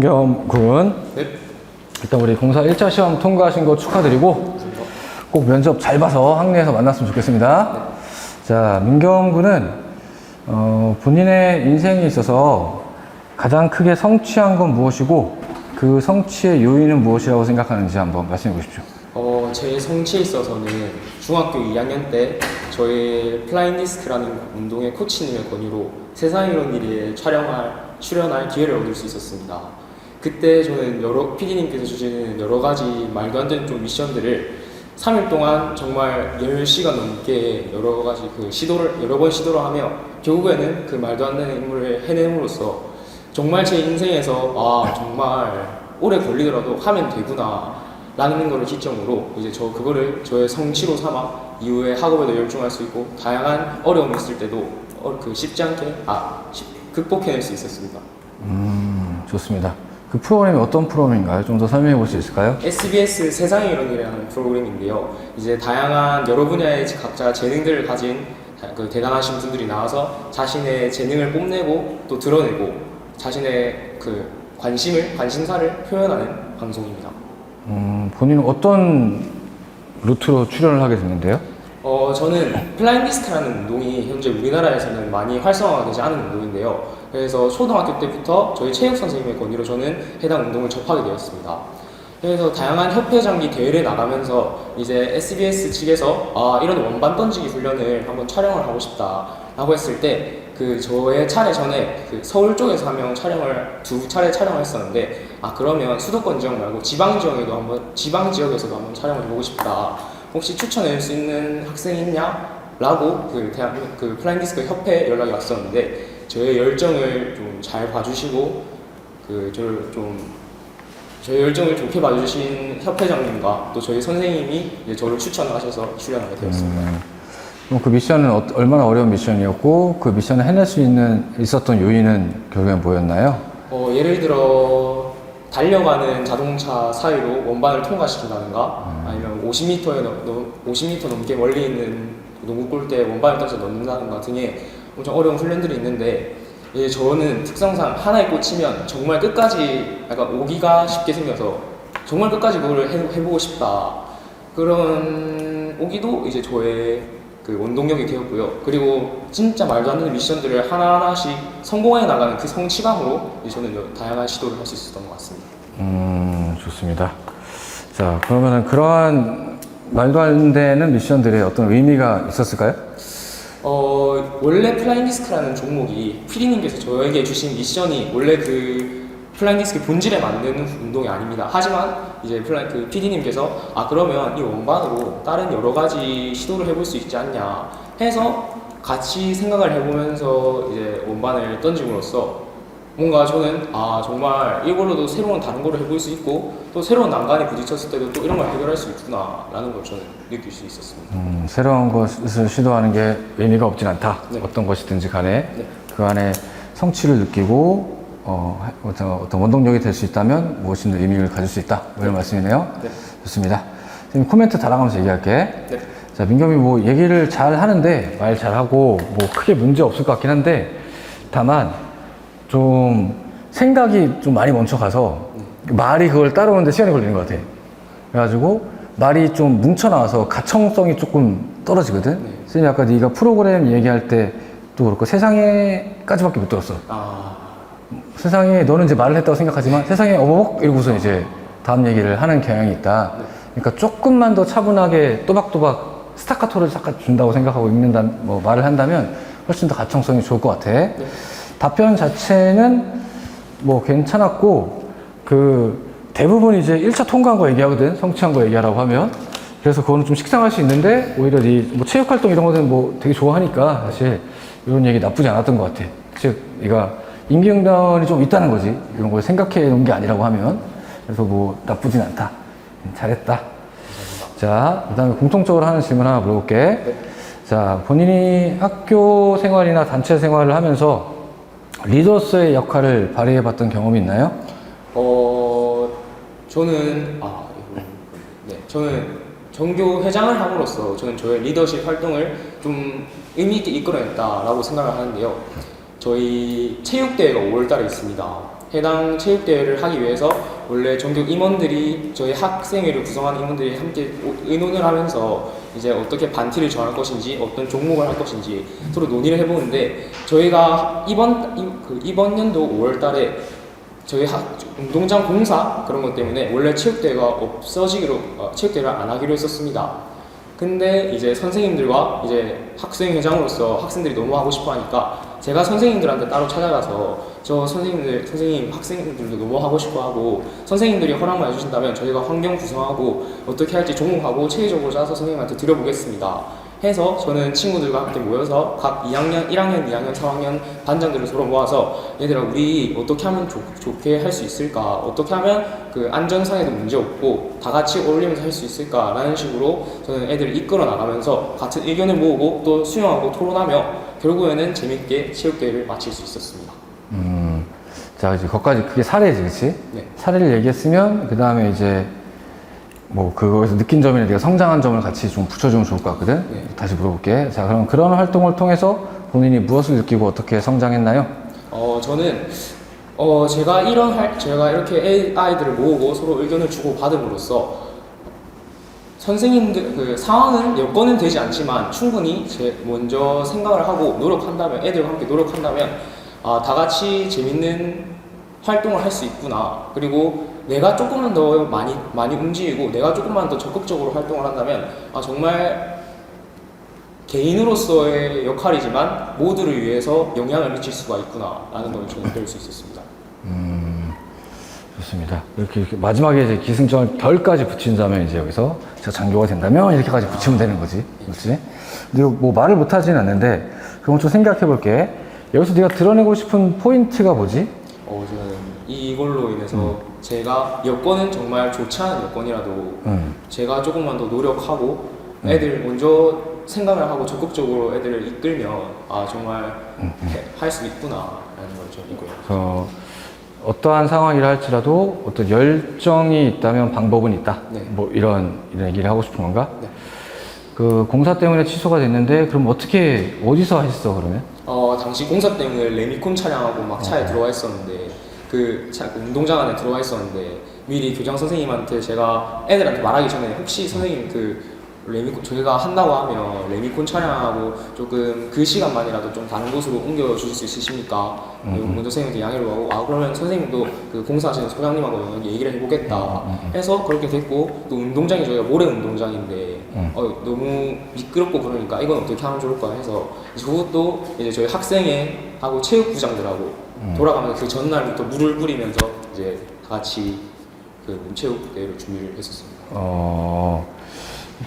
민겸 군. 네. 일단 우리 공사 1차 시험 통과하신 거 축하드리고 꼭 면접 잘 봐서 항리에서 만났으면 좋겠습니다. 네. 자, 민겸 군은 본인의 인생에 있어서 가장 크게 성취한 건 무엇이고 그 성취의 요인은 무엇이라고 생각하는지 한번 말씀해 보십시오. 제 성취에 있어서는 중학교 2학년 때 저의 플라잉 디스크라는 운동의 코치님의 권유로 세상에 이런 일에 출연할 기회를 얻을 수 있었습니다. 그때 저는 PD님께서 주시는 여러 가지 말도 안 되는 좀 미션들을 3일 동안 정말 10시간 넘게 여러 가지 여러 번 시도를 하며 결국에는 그 말도 안 되는 임무를 해냄으로써 정말 제 인생에서 정말 오래 걸리더라도 하면 되구나 라는 거를 기점으로 이제 그거를 저의 성취로 삼아 이후에 학업에도 열중할 수 있고 다양한 어려움이 있을 때도 쉽지 않게 극복해낼 수 있었습니다. 좋습니다. 그 프로그램이 어떤 프로그램인가요? 좀 더 설명해 볼 수 있을까요? SBS 세상에 이런 일이라는 프로그램인데요. 이제 다양한 여러 분야의 각자 재능들을 가진 대단하신 분들이 나와서 자신의 재능을 뽐내고 또 드러내고 자신의 관심사를 표현하는 방송입니다. 본인은 어떤 루트로 출연을 하게 됐는데요? 저는 플라잉 디스크라는 운동이 현재 우리나라에서는 많이 활성화가 되지 않은 운동인데요. 그래서 초등학교 때부터 저희 체육 선생님의 권유로 저는 해당 운동을 접하게 되었습니다. 그래서 다양한 협회 장기 대회를 나가면서 이제 SBS 측에서 이런 원반 던지기 훈련을 한번 촬영을 하고 싶다라고 했을 때 저의 차례 전에 서울 쪽에서 두 차례 촬영을 했었는데 그러면 수도권 지역 말고 지방 지역에서도 한번 촬영을 해보고 싶다. 혹시 추천해 줄 수 있는 학생이 있냐? 라고 플라잉 디스크 협회에 연락이 왔었는데 저의 열정을 좀 잘 봐주시고 저의 열정을 좋게 봐주신 협회장님과 또 저희 선생님이 이제 저를 추천하셔서 출연하게 되었습니다. 그럼 그 미션은 얼마나 어려운 미션이었고 그 미션을 해낼 수 있었던 요인은 결국엔 뭐였나요? 예를 들어 달려가는 자동차 사이로 원반을 통과시킨다든가 아니면 50m 넘게 멀리 있는 농구 골대에 원반을 던져 넣는다든가 등의 엄청 어려운 훈련들이 있는데 저는 특성상 하나에 꽂히면 정말 끝까지 오기가 쉽게 생겨서 정말 끝까지 그걸 해보고 싶다. 그런 오기도 이제 저의 원동력이 되었고요. 그리고 진짜 말도 안 되는 미션들을 하나하나씩 성공해 나가는 그 성취감으로 저는 다양한 시도를 할 수 있었던 것 같습니다. 좋습니다. 자, 그러면은 그러한 말도 안 되는 미션들의 어떤 의미가 있었을까요? 원래 플라잉 디스크라는 종목이 PD님께서 저에게 주신 미션이 원래 플라잉 디스크 본질에 맞는 운동이 아닙니다. 하지만 이제 PD님께서 그러면 이 원반으로 다른 여러 가지 시도를 해볼 수 있지 않냐 해서 같이 생각을 해보면서 이제 원반을 던짐으로써 뭔가 저는 정말 이걸로도 새로운 다른 거를 해볼 수 있고 또 새로운 난관에 부딪혔을 때도 또 이런 걸 해결할 수 있구나 라는 걸 저는 느낄 수 있었습니다. 새로운 것을 시도하는 게 의미가 없진 않다. 네. 어떤 것이든지 간에 네. 그 안에 성취를 느끼고 어떤 원동력이 될 수 있다면 무엇이든 의미를 가질 수 있다. 뭐 이런 말씀이네요. 네. 좋습니다. 지금 코멘트 달아가면서 얘기할게. 네. 자, 민겸이 뭐 얘기를 잘 하는데 말 잘하고 뭐 크게 문제 없을 것 같긴 한데 다만 좀 생각이 좀 많이 멈춰가서 말이 그걸 따라오는데 시간이 걸리는 것 같아. 그래가지고 말이 좀 뭉쳐나와서 가청성이 조금 떨어지거든. 선생님 아까 네가 프로그램 얘기할 때도 그렇고 세상에까지밖에 못 들었어. 세상에 너는 이제 말을 했다고 생각하지만 세상에 어머벅 이러고서 이제 다음 얘기를 하는 경향이 있다. 그러니까 조금만 더 차분하게 또박또박 스타카토를 잠깐 준다고 생각하고 말을 한다면 훨씬 더 가청성이 좋을 것 같아. 답변 자체는 뭐 괜찮았고 대부분 이제 1차 통과한 거 얘기하거든. 성취한 거 얘기하라고 하면. 그래서 그거는 좀 식상할 수 있는데 오히려 뭐 체육활동 이런 거는 뭐 되게 좋아하니까 사실 이런 얘기 나쁘지 않았던 것 같아. 즉 네가 임기응변이 좀 있다는 거지. 이런 걸 생각해 놓은 게 아니라고 하면. 그래서 뭐 나쁘진 않다. 잘했다. 자, 그 다음에 공통적으로 하는 질문 하나 물어볼게. 네. 자, 본인이 학교 생활이나 단체 생활을 하면서 리더스의 역할을 발휘해 봤던 경험이 있나요? 저는 전교 회장을 함으로써 저는 저의 리더십 활동을 좀 의미 있게 이끌어냈다라고 생각을 하는데요. 저희 체육대회가 5월달에 있습니다. 해당 체육대회를 하기 위해서 원래 전교 임원들이 저희 학생회를 구성하는 임원들이 함께 의논을 하면서 이제 어떻게 반티를 정할 것인지 어떤 종목을 할 것인지 서로 논의를 해보는데 저희가 이번 연도 5월달에 저희 운동장 공사 그런 것 때문에 원래 체육대회가 없어지기로 체육대회를 안 하기로 했었습니다. 근데 이제 선생님들과 이제 학생회장으로서 학생들이 너무 하고 싶어 하니까 제가 선생님들한테 따로 찾아가서 저 선생님 학생들도 너무 하고 싶어 하고 선생님들이 허락만 해주신다면 저희가 환경 구성하고 어떻게 할지 종목하고 체계적으로 짜서 선생님한테 드려보겠습니다 해서 저는 친구들과 함께 모여서 각 2학년, 1학년, 2학년, 3학년 반장들을 서로 모아서 얘들아 우리 어떻게 하면 좋게 할 수 있을까 어떻게 하면 그 안전상에도 문제 없고 다 같이 어울리면서 할 수 있을까 라는 식으로 저는 애들을 이끌어 나가면서 같은 의견을 모으고 또 수용하고 토론하며 결국에는 재밌게 체육대회를 마칠 수 있었습니다. 자, 이제 거기까지 그게 사례지, 그치? 네. 사례를 얘기했으면, 그 다음에 이제, 뭐, 그거에서 느낀 점이나 네가 성장한 점을 같이 좀 붙여주면 좋을 것 같거든? 네. 다시 물어볼게. 자, 그럼 그런 활동을 통해서 본인이 무엇을 느끼고 어떻게 성장했나요? 저는, 제가 이렇게 아이들을 모으고 서로 의견을 주고 받음으로써 선생님들, 그 상황은 여건은 되지 않지만 충분히 먼저 생각을 하고 노력한다면, 애들과 함께 노력한다면, 다 같이 재밌는 활동을 할 수 있구나. 그리고 내가 조금만 더 많이 움직이고 내가 조금만 더 적극적으로 활동을 한다면 정말 개인으로서의 역할이지만 모두를 위해서 영향을 미칠 수가 있구나 라는 걸 저는 배울 수 있었습니다. 좋습니다. 이렇게 마지막에 이제 기승전을 결까지 붙인다면 이제 여기서 제가 장교가 된다면 이렇게까지 붙이면 되는 거지. 그렇지? 근데 뭐 말을 못 하진 않는데 그럼 좀 생각해 볼게. 여기서 네가 드러내고 싶은 포인트가 뭐지? 저는 이걸로 인해서 제가 여건은 정말 좋지 않은 여건이라도 제가 조금만 더 노력하고 애들 먼저 생각을 하고 적극적으로 애들을 이끌면 정말 할 수 있구나 라는 걸 좀 이고요. 어떠한 상황이라 할지라도 어떤 열정이 있다면 방법은 있다. 네. 뭐 이런 얘기를 하고 싶은 건가? 네. 그 공사 때문에 취소가 됐는데 그럼 어디서 했어 그러면? 당시 공사 때문에 레미콘 차량하고 막 차에 들어와 있었는데 그 운동장 안에 들어와 있었는데 미리 교장 선생님한테 제가 애들한테 말하기 전에 혹시 선생님 그 레미콘 저희가 한다고 하면 레미콘 차량하고 조금 그 시간만이라도 좀 다른 곳으로 옮겨 주실 수 있으십니까? 먼저 선생님한테 양해를 하고 그러면 선생님도 그 공사하시는 소장님하고 얘기를 해보겠다 해서 그렇게 됐고 또 운동장이 저희가 모래 운동장인데 너무 미끄럽고 그러니까 이건 어떻게 하면 좋을까 해서 그것도 이제 저희 학생회하고 체육부장들하고 돌아가면서 그 전날부터 물을 뿌리면서 이제 다 같이 그 체육대회를 준비를 했었습니다.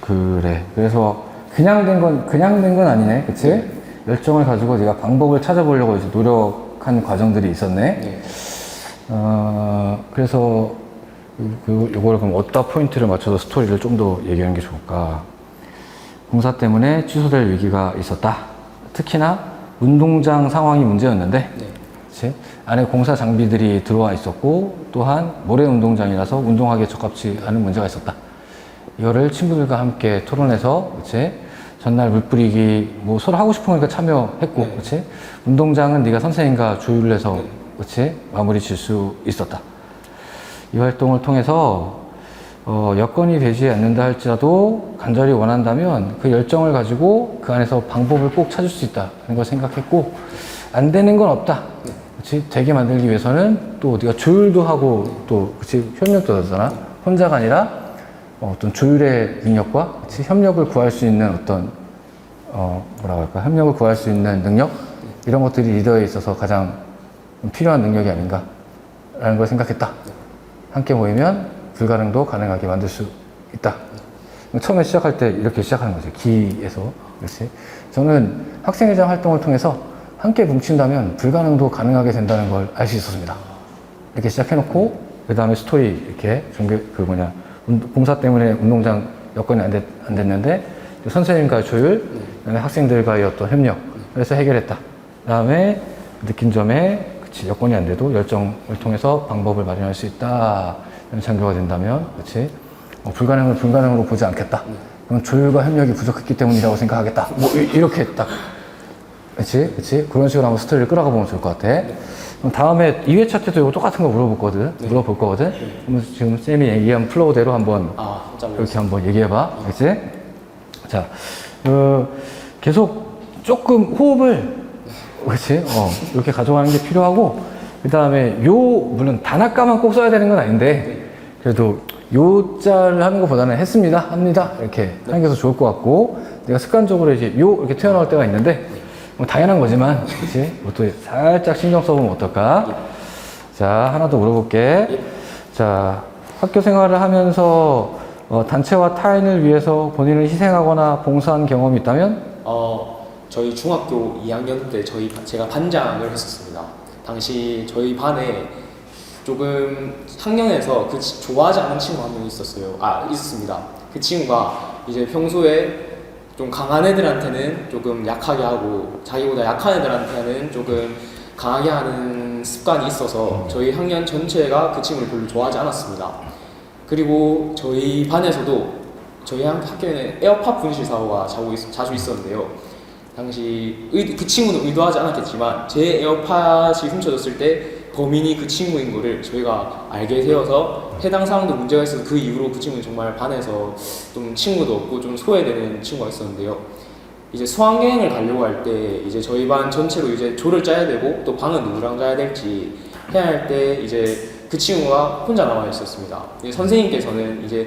그래. 그래서 그냥 된 건 아니네. 그치? 네. 열정을 가지고 네가 방법을 찾아보려고 이제 노력한 과정들이 있었네. 네. 그래서 요걸 그럼 어디다 포인트를 맞춰서 스토리를 좀 더 얘기하는 게 좋을까? 공사 때문에 취소될 위기가 있었다. 특히나 운동장 상황이 문제였는데, 네. 그치? 안에 공사 장비들이 들어와 있었고, 또한 모래 운동장이라서 운동하기에 적합치 않은 문제가 있었다. 이거를 친구들과 함께 토론해서, 그치? 전날 물 뿌리기, 뭐 서로 하고 싶은 거니까 참여했고, 네. 그치? 운동장은 네가 선생님과 조율을 해서, 네. 그치? 마무리 질 수 있었다. 이 활동을 통해서, 여건이 되지 않는다 할지라도 간절히 원한다면 그 열정을 가지고 그 안에서 방법을 꼭 찾을 수 있다는 걸 생각했고, 안 되는 건 없다. 네. 그치? 되게 만들기 위해서는 또 네가 조율도 하고 또, 그치? 협력도 하잖아. 혼자가 아니라 어떤 조율의 능력과 그치? 협력을 구할 수 있는 어떤 뭐라고 할까? 협력을 구할 수 있는 능력? 이런 것들이 리더에 있어서 가장 필요한 능력이 아닌가라는 걸 생각했다. 함께 모이면 불가능도 가능하게 만들 수 있다. 처음에 시작할 때 이렇게 시작하는 거죠. 기에서. 그렇지? 저는 학생회장 활동을 통해서 함께 뭉친다면 불가능도 가능하게 된다는 걸 알 수 있었습니다. 이렇게 시작해놓고 그 다음에 스토리 이렇게 공사 때문에 운동장 여건이 안 됐는데 선생님과의 조율, 그다음에 학생들과의 어떤 협력, 그래서 해결했다. 그다음에 느낀 점에 그치, 여건이 안 돼도 열정을 통해서 방법을 마련할 수 있다. 장교가 된다면, 그렇지? 불가능을 불가능으로 보지 않겠다. 그럼 조율과 협력이 부족했기 때문이라고 생각하겠다. 뭐 이렇게 딱, 그렇지? 그런 식으로 한번 스토리를 끌어가 보면 좋을 것 같아. 그럼 다음에 2회차 때도 이거 똑같은 거 물어볼 거거든? 그럼 지금 쌤이 얘기한 플로우대로 한번 이렇게 한번 얘기해봐. 알겠지? 자, 계속 조금 호흡을, 그렇지? 이렇게 가져가는 게 필요하고, 그 다음에 물론 단아까만 꼭 써야 되는 건 아닌데, 그래도 요자를 하는 것보다는 했습니다, 합니다, 이렇게 하는 게 더 좋을 것 같고, 내가 습관적으로 이제 이렇게 튀어나올 때가 있는데, 뭐 당연한 거지만, 그렇지? 또 살짝 신경 써보면 어떨까? 자, 하나 더 물어볼게. 자, 학교 생활을 하면서 단체와 타인을 위해서 본인을 희생하거나 봉사한 경험이 있다면? 저희 중학교 2학년 때 제가 반장을 했었습니다. 당시 저희 반에 조금 학년에서 좋아하지 않는 친구 한 명 있었습니다. 그 친구가 이제 평소에 좀 강한 애들한테는 조금 약하게 하고 자기보다 약한 애들한테는 조금 강하게 하는 습관이 있어서 저희 학년 전체가 그 친구를 별로 좋아하지 않았습니다. 그리고 저희 반에서도 저희 학교에는 에어팟 분실 사고가 자주 있었는데요. 당시 그 친구는 의도하지 않았겠지만 제 에어팟이 훔쳐졌을 때 범인이 그 친구인 거를 저희가 알게 되어서 해당 사항도 문제가 있어서 그 이후로 그 친구는 정말 반에서 좀 친구도 없고 좀 소외되는 친구가 있었는데요. 이제 수학여행을 가려고 할 때 이제 저희 반 전체로 이제 조를 짜야 되고 또 방은 누구랑 자야 될지 해야 할 때 이제 그 친구가 혼자 남아 있었습니다. 선생님께서는 이제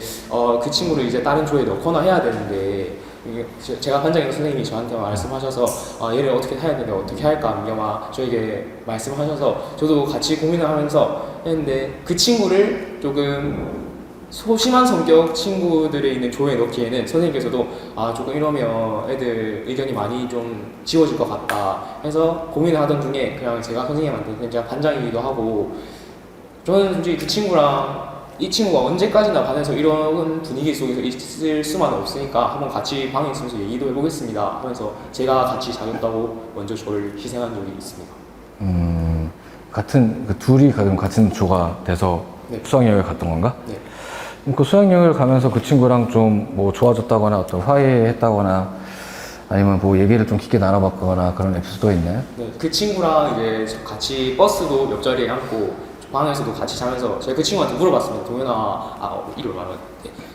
그 친구를 이제 다른 조에 넣거나 해야 되는데 제가 반장인 선생님이 저한테 말씀하셔서 얘를 어떻게 해야 되냐 어떻게 할까 아마 저에게 말씀하셔서 저도 같이 고민을 하면서 했는데 그 친구를 조금 소심한 성격 친구들이 있는 조에 넣기에는 선생님께서도 조금 이러면 애들 의견이 많이 좀 지워질 것 같다 해서 고민을 하던 중에 그냥 제가 선생님한테 그냥 제가 반장이기도 하고 저는 솔직히 그 친구랑 이 친구가 언제까지나 반에서 이런 분위기 속에서 있을 수만은 없으니까 한번 같이 방에 있으면서 얘기도 해보겠습니다 하면서 제가 같이 자겠다고 먼저 저를 희생한 적이 있습니다. 둘이 같은 조가 돼서 네. 수학여행을 갔던 건가? 네. 그 수학여행을 가면서 그 친구랑 좀 뭐 좋아졌다거나 어떤 화해했다거나 아니면 뭐 얘기를 좀 깊게 나눠봤거나 그런 에피소드가 있나요? 네. 그 친구랑 이제 같이 버스도 옆자리에 앉고 방에서도 같이 자면서 제가 그 친구한테 물어봤습니다. 동현아, 이걸 말하는데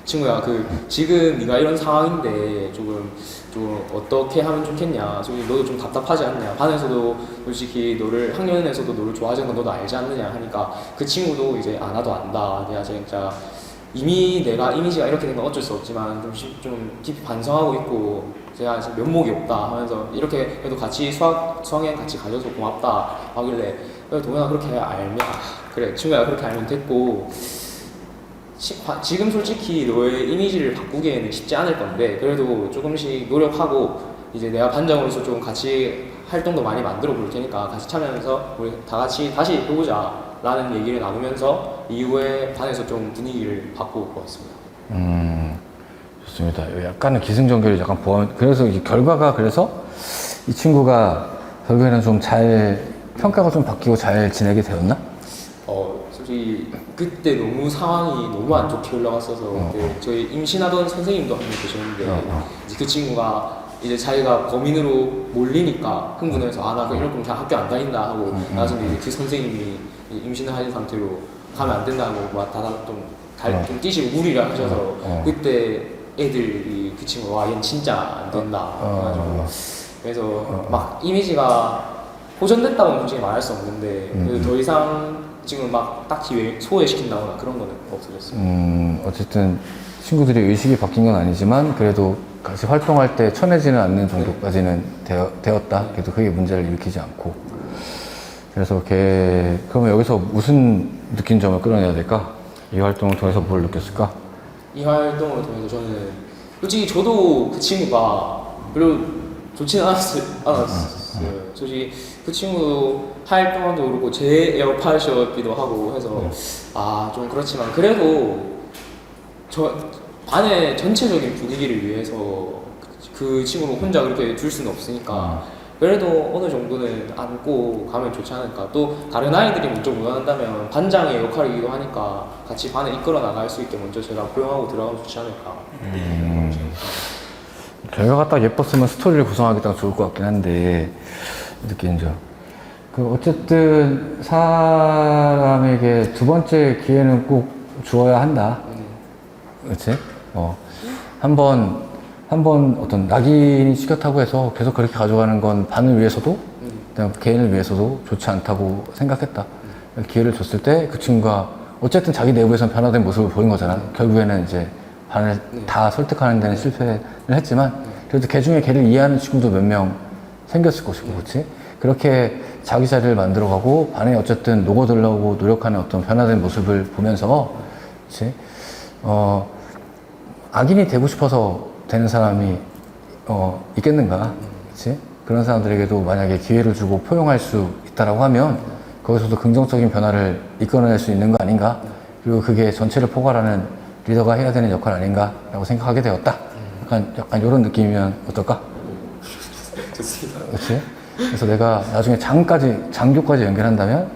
친구야, 지금 네가 이런 상황인데 좀 어떻게 하면 좋겠냐? 너도 좀 답답하지 않냐? 반에서도 솔직히 학년에서도 너를 좋아하지 않는 거 너도 알지 않느냐? 하니까 그 친구도 이제 나도 안다. 내가 진짜 이미 내가 이미지가 이렇게 된 건 어쩔 수 없지만 좀 깊이 반성하고 있고 제가 지금 면목이 없다 하면서 이렇게 해도 같이 수학여행 같이 가져서 고맙다 하길래 동현아 그렇게 알면 그래 친구야 그렇게 알면 됐고 지금 솔직히 너의 이미지를 바꾸기에는 쉽지 않을 건데 그래도 조금씩 노력하고 이제 내가 반장으로서 좀 같이 활동도 많이 만들어 볼 테니까 같이 참여하면서 우리 다 같이 다시 해보자 라는 얘기를 나누면서 이후에 반에서 좀 분위기를 바꾸고 왔습니다. 좋습니다. 약간의 기승전결이 약간 그래서 결과가 그래서 이 친구가 결국에는 좀 평가가 좀 바뀌고 잘 지내게 되었나? 솔직히 그때 상황이 너무 안 좋게 흘러갔어서 그때 저희 임신하던 선생님도 한 명 계셨는데 이제 그 친구가 이제 자기가 범인으로 몰리니까 흥분해서 나 이럴 거면 그냥 학교 안 다닌다 하고 나중에 이제 그 선생님이 임신을 하신 상태로 가면 안 된다고 좀 뛰시고 무리를 하셔서 그때 애들이 그 친구가 얘는 진짜 안 된다 그래서 막 이미지가 호전됐다고는 솔직히 말할 수 없는데 그래도 더 이상 지금 막 딱히 소외시킨다거나 그런 거는 없어졌습니다. 어쨌든 친구들이 의식이 바뀐 건 아니지만 그래도 같이 활동할 때 쳐내지는 않는 정도까지는 되었다. 그래도 그게 문제를 일으키지 않고. 그래서 그러면 여기서 무슨 느낀 점을 끌어내야 될까? 이 활동을 통해서 뭘 느꼈을까? 이 활동을 통해서 저는 솔직히 저도 그 친구가 별로 좋지는 않았어요. 솔직히 그 친구도 활동도 그렇고 제 에어팟이었기도 하고 해서 좀 그렇지만 그래도 저 반의 전체적인 분위기를 위해서 그 친구를 혼자 그렇게 둘 수는 없으니까 그래도 어느 정도는 안고 가면 좋지 않을까. 또 다른 아이들이 먼저 무난한다면 반장의 역할이기도 하니까 같이 반을 이끌어 나갈 수 있게 먼저 제가 고용하고 들어가면 좋지 않을까. 결과가 딱 예뻤으면 스토리를 구성하기 딱 좋을 것 같긴 한데 느낀 점. 그 어쨌든 사람에게 두 번째 기회는 꼭 주어야 한다. 그렇지? 한 번 어떤 낙인이 찍혔다고 해서 계속 그렇게 가져가는 건 반을 위해서도 그다음 개인을 위해서도 좋지 않다고 생각했다. 기회를 줬을 때 그 친구가 어쨌든 자기 내부에선 변화된 모습을 보인 거잖아. 결국에는 이제 반을 다 설득하는 데는 실패를 했지만 그래도 걔 중에 걔를 이해하는 친구도 몇 명 생겼을 것이고, 그렇지? 그렇게 자기 자리를 만들어가고 반에 어쨌든 녹아들려고 노력하는 어떤 변화된 모습을 보면서, 그렇지? 악인이 되고 싶어서 되는 사람이 있겠는가, 그렇지? 그런 사람들에게도 만약에 기회를 주고 포용할 수 있다라고 하면 거기서도 긍정적인 변화를 이끌어낼 수 있는 거 아닌가? 그리고 그게 전체를 포괄하는 리더가 해야 되는 역할 아닌가라고 생각하게 되었다. 약간 이런 느낌이면 어떨까? 좋습니다. 그렇지? 그래서 내가 나중에 장교까지 연결한다면,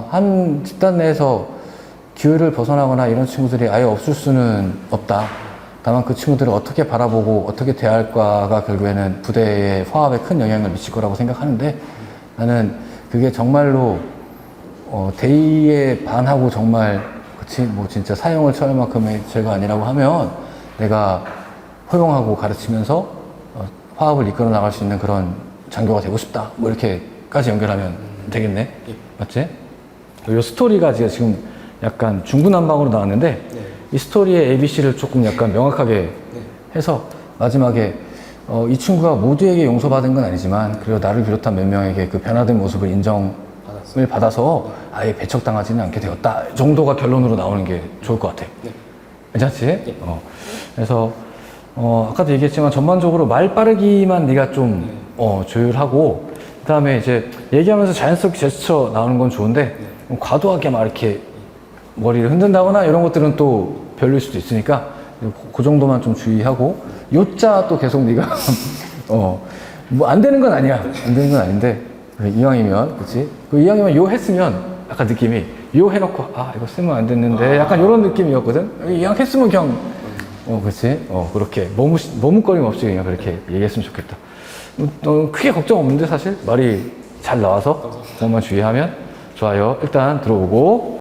한 집단 내에서 기회를 벗어나거나 이런 친구들이 아예 없을 수는 없다. 다만 그 친구들을 어떻게 바라보고 어떻게 대할까가 결국에는 부대의 화합에 큰 영향을 미칠 거라고 생각하는데, 나는 그게 정말로, 대의에 반하고 정말, 그치? 뭐 진짜 사형을 처할 만큼의 죄가 아니라고 하면 내가 포용하고 가르치면서 화합을 이끌어 나갈 수 있는 그런 장교가 되고 싶다. 뭐 이렇게까지 연결하면 되겠네. 맞지? 이 스토리가 지금 약간 중구난방으로 나왔는데, 이 스토리의 ABC를 조금 약간 명확하게 해서 마지막에 이 친구가 모두에게 용서받은 건 아니지만 그리고 나를 비롯한 몇 명에게 그 변화된 모습을 인정을 받아서 아예 배척당하지는 않게 되었다 정도가 결론으로 나오는 게 좋을 것 같아. 괜찮지? 그래서 아까도 얘기했지만 전반적으로 말 빠르기만 네가 좀 조율하고, 그 다음에 이제 얘기하면서 자연스럽게 제스처 나오는 건 좋은데 과도하게 막 이렇게 머리를 흔든다거나 이런 것들은 또 별로일 수도 있으니까 그 정도만 좀 주의하고, 요자 또 계속 네가 뭐 안 되는 건 아니야. 안 되는 건 아닌데 이왕이면, 그치? 그 이왕이면 요 했으면 약간 느낌이 요 해놓고 이거 쓰면 안 됐는데 약간 이런 느낌이었거든. 이왕 했으면 그냥 그치? 그렇게 머뭇거림 없이 그냥 그렇게 얘기했으면 좋겠다. 크게 걱정 없는데 사실 말이 잘 나와서 그것만 주의하면 좋아요. 일단 들어오고